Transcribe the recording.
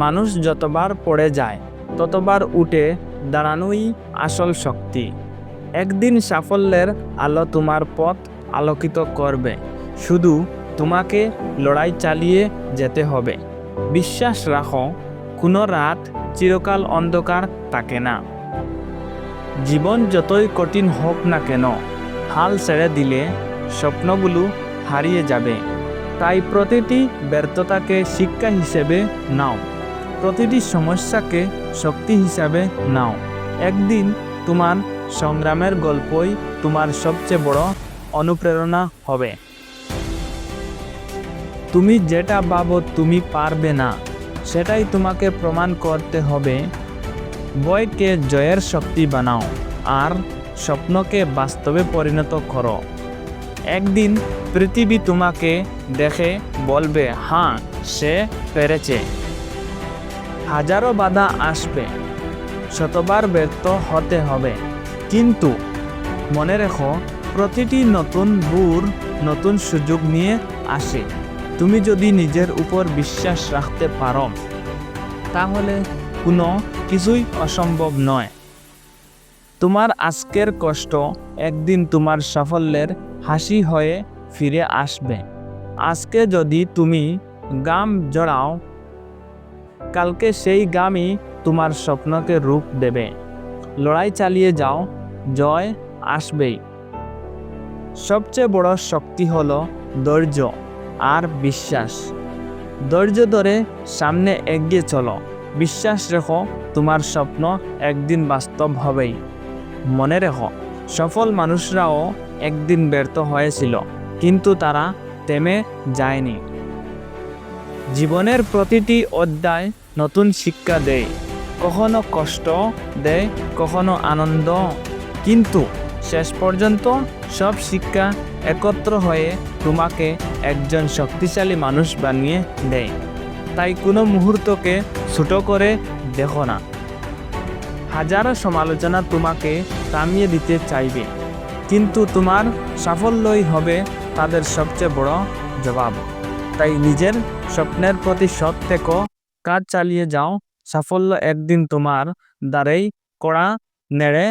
মানুষ যতবার পড়ে যায় ততবার উঠে দাঁড়ানোই আসল শক্তি। একদিন সাফল্যের আলো তোমার পথ আলোকিত করবে, শুধু তোমাকে লড়াই চালিয়ে যেতে হবে। বিশ্বাস রাখো, কোনো রাত চিরকাল অন্ধকার থাকে না। জীবন যতই কঠিন হোক না কেন, হাল ছেড়ে দিলে স্বপ্নগুলো হারিয়ে যাবে। তাই প্রতিটি ব্যর্থতাকে শিক্ষা হিসেবে নাও, প্রতিটি সমস্যাকে শক্তি হিসাবে নাও। একদিন তোমার সংগ্রামের গল্পই তোমার সবচেয়ে বড় অনুপ্রেরণা হবে। তুমি যেটা ভাবো তুমি পারবে না, সেটাই তোমাকে প্রমাণ করতে হবে। ভয়কে জয়ের শক্তি বানাও আর স্বপ্নকে বাস্তবে পরিণত করো। একদিন পৃথিবী তোমাকে দেখে বলবে, হ্যাঁ, সে পেরেছে। হাজারো বাধা আসবে, শতবার ব্যর্থ হতে হবে, কিন্তু মনে রেখো, প্রতিটি নতুন ভোর নতুন সুযোগ নিয়ে আসে। তুমি যদি নিজের উপর বিশ্বাস রাখতে পারো, তাহলে কোনো কিছুই অসম্ভব নয়। তোমার আজকের কষ্ট একদিন তোমার সাফল্যের হাসি হয়ে ফিরে আসবে। আজকে যদি তুমি গাম জড়াও, কালকে সেই গামই তোমার স্বপ্নকে রূপ দেবে। লড়াই চালিয়ে যাও, জয় আসবেই। সবচেয়ে বড় শক্তি হলো ধৈর্য আর বিশ্বাস। ধৈর্য ধরে সামনে এগিয়ে চলো, বিশ্বাস রেখো, তোমার স্বপ্ন একদিন বাস্তব হবেই। মনে রেখো, সফল মানুষরাও একদিন ব্যর্থ হয়েছিল, কিন্তু তারা থেমে যায়নি। জীবনের প্রতিটি অধ্যায় নতুন শিক্ষা দেয়, কখনো কষ্ট দেয়, কখনো আনন্দ, কিন্তু শেষ পর্যন্ত সব শিক্ষা একত্র হয়ে তোমাকে একজন শক্তিশালী মানুষ বানিয়ে দেয়। তাই কোনো মুহূর্তকে ছোট করে দেখো না। হাজারো সমালোচনা তোমাকে থামিয়ে দিতে চাইবে, কিন্তু তোমার সাফল্যই হবে তাদের সবচেয়ে বড় জবাব। তাই নিজের স্বপ্নের প্রতি সৎ থেকো, কাজ চালিয়ে যাও। সাফল্য একদিন তোমার দ্বারেই কড়া নেড়ে